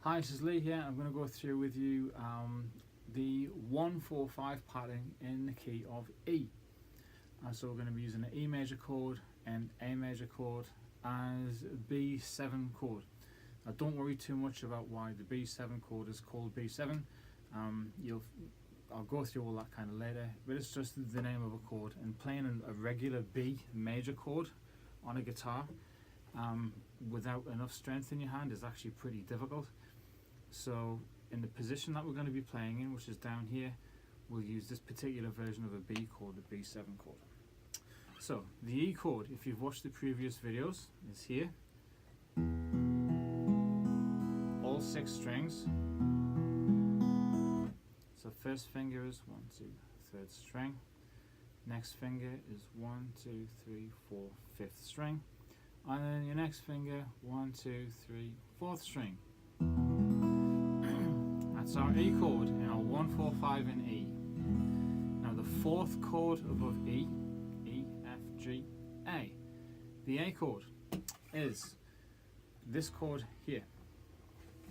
Hi, this is Lee here. I'm going to go through with you the 1-4-5 pattern in the key of E. So we're going to be using an E major chord and A major chord as B7 chord. Now don't worry too much about why the B7 chord is called B7. I'll go through all that kind of later, but it's just the name of a chord, and playing a regular B major chord on a guitar without enough strength in your hand is actually pretty difficult. So in the position that we're going to be playing in, which is down here, we'll use this particular version of a B chord, the B7 chord. So the E chord, if you've watched the previous videos, is here. All 6 strings. So first finger is 1, 2, 3rd string. Next finger is 1, 2, 3, 4, 5th string. And then your next finger, 1, 2, 3, 4th string. That's our E chord in our 1-4-5 in E. Now the 4th chord above E, E, F, G, A. The A chord is this chord here.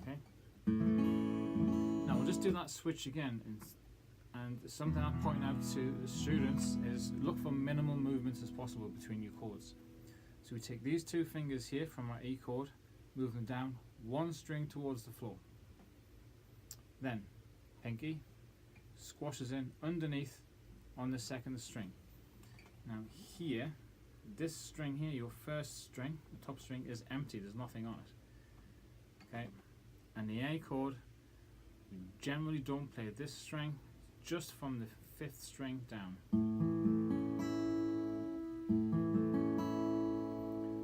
Okay. Now we'll just do that switch again, and something I point out to the students is look for minimal movements as possible between your chords. So we take these 2 fingers here from our E chord, move them down 1 string towards the floor. Then pinky squashes in underneath on the 2nd string. Now here, this string here, your 1st string, the top string, is empty, there's nothing on it. Okay, and the A chord, we generally don't play this string, just from the 5th string down.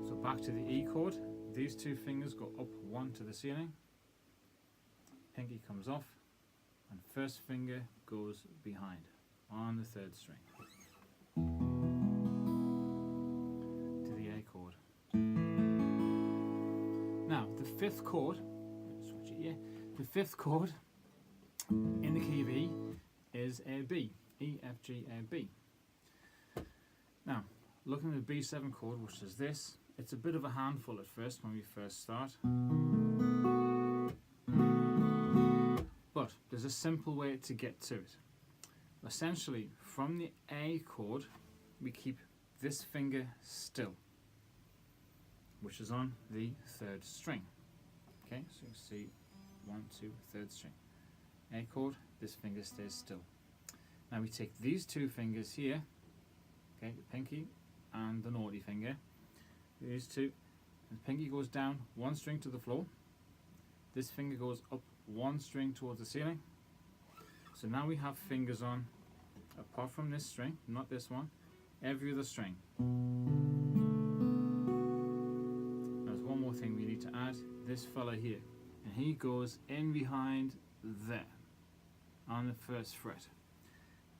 So back to the E chord, these 2 fingers go up 1 to the ceiling, pinky comes off, and 1st finger goes behind on the 3rd string to the A chord. Now the 5th chord, switch it here, the 5th chord in the key of E is a B, E, F, G, A, B. Now looking at the B7 chord, which is this, it's a bit of a handful at first when we first start. But there's a simple way to get to it. Essentially, from the A chord, we keep this finger still, which is on the 3rd string. Okay, so you see 1, 2, 3rd string. A chord, this finger stays still. Now we take these 2 fingers here, okay, the pinky and the naughty finger, these 2, and the pinky goes down 1 string to the floor, this finger goes up 1 string towards the ceiling. So now we have fingers on, apart from this string, not this one, every other string. There's one more thing we need to add, this fella here, and he goes in behind there on the 1st fret.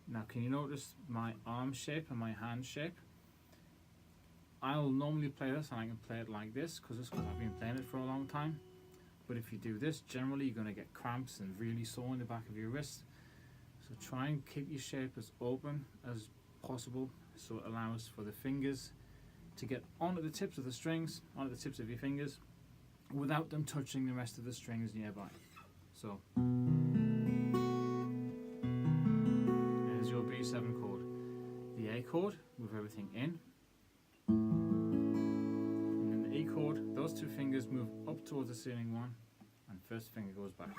Now can you notice my arm shape and my hand shape? I'll normally play this, and I can play it like this because I've been playing it for a long time. But if you do this, generally you're going to get cramps and really sore in the back of your wrist. So try and keep your shape as open as possible, so it allows for the fingers to get onto the tips of the strings, onto the tips of your fingers, without them touching the rest of the strings nearby. So there's your B7 chord. The A chord, with everything in. E chord, those 2 fingers move up towards the ceiling 1, and 1st finger goes back.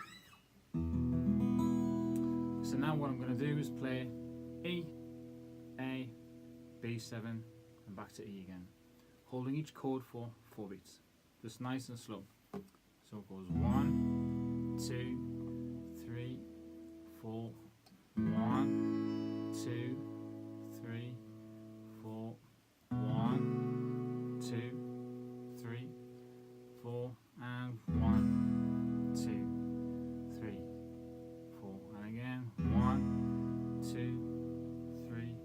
So now what I'm going to do is play E, A, B7, and back to E again, holding each chord for 4 beats, just nice and slow. So it goes 1, 2, 3, 4, 1, 2, 3, 4, 1, 2, 3, 4, and 1, 2, 3, 4, and again 1, 2, 3,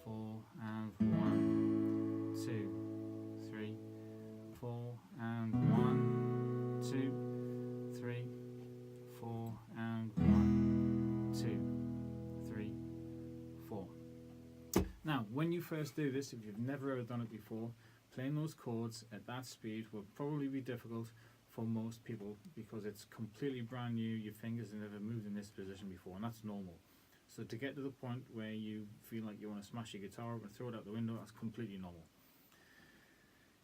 4, and 1, 2, 3, 4, and 1, 2, 3, 4, and 1, 2, 3, 4. Now when you first do this, if you've never ever done it before, playing those chords at that speed will probably be difficult for most people because it's completely brand new. Your fingers have never moved in this position before, and that's normal. So to get to the point where you feel like you want to smash your guitar up and throw it out the window, that's completely normal.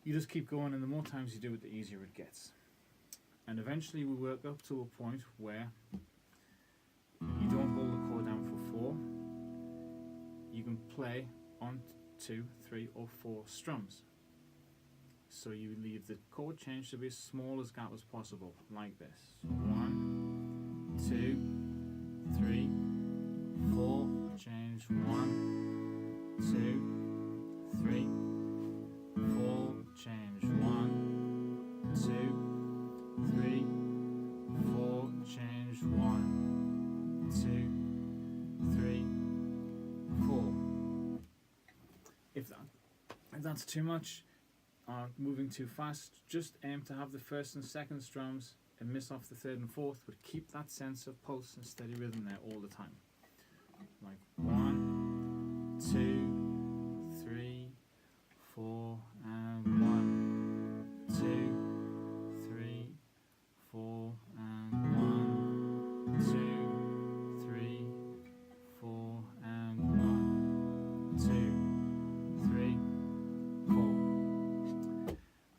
You just keep going, and the more times you do it, the easier it gets. And eventually we work up to a point where you don't hold the chord down for 4. You can play on 2, 3 or 4 strums. So you leave the chord change to be as small as gap as possible, like this. 1, 2, 3, 4, change 1, 2, 3, 4, change 1, 2, 3, 4, change 1, 2, 3, 4. If that's too much, moving too fast, just aim to have the first and second strums and miss off the third and fourth, but keep that sense of pulse and steady rhythm there all the time. Like 1, 2, 3, 4, and 1, 2, 3, 4, and 1, 2, 3, 4, and 1, 2, 3,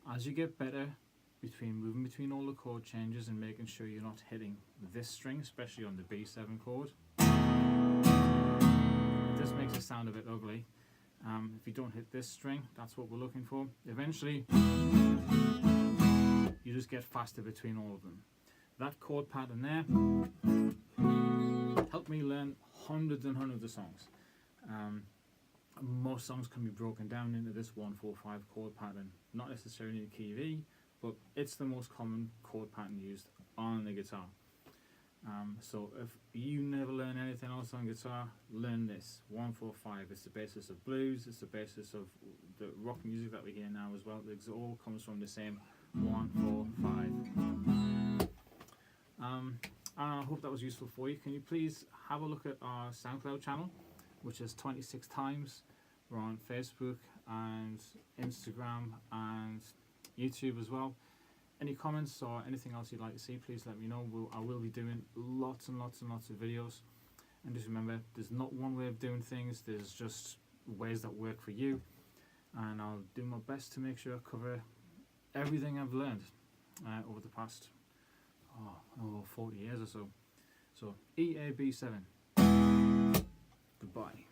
4. As you get better moving between all the chord changes and making sure you're not hitting this string, especially on the B7 chord, this makes it sound a bit ugly. If you don't hit this string, that's what we're looking for. Eventually, you just get faster between all of them. That chord pattern there helped me learn hundreds and hundreds of songs. Most songs can be broken down into this 1-4-5 chord pattern, not necessarily in the key of E, but it's the most common chord pattern used on the guitar. So if you never learn anything else on guitar, learn this 1-4-5. It's the basis of blues, it's the basis of the rock music that we hear now as well. It all comes from the same 1-4-5. I hope that was useful for you. Can you please have a look at our SoundCloud channel, which is 26 times. We're on Facebook and Instagram and YouTube as well. Any comments or anything else you'd like to see, please let me know. I will be doing lots and lots and lots of videos. And just remember, there's not one way of doing things, there's just ways that work for you. And I'll do my best to make sure I cover everything I've learned over the past over 40 years or so. So EAB7. Goodbye.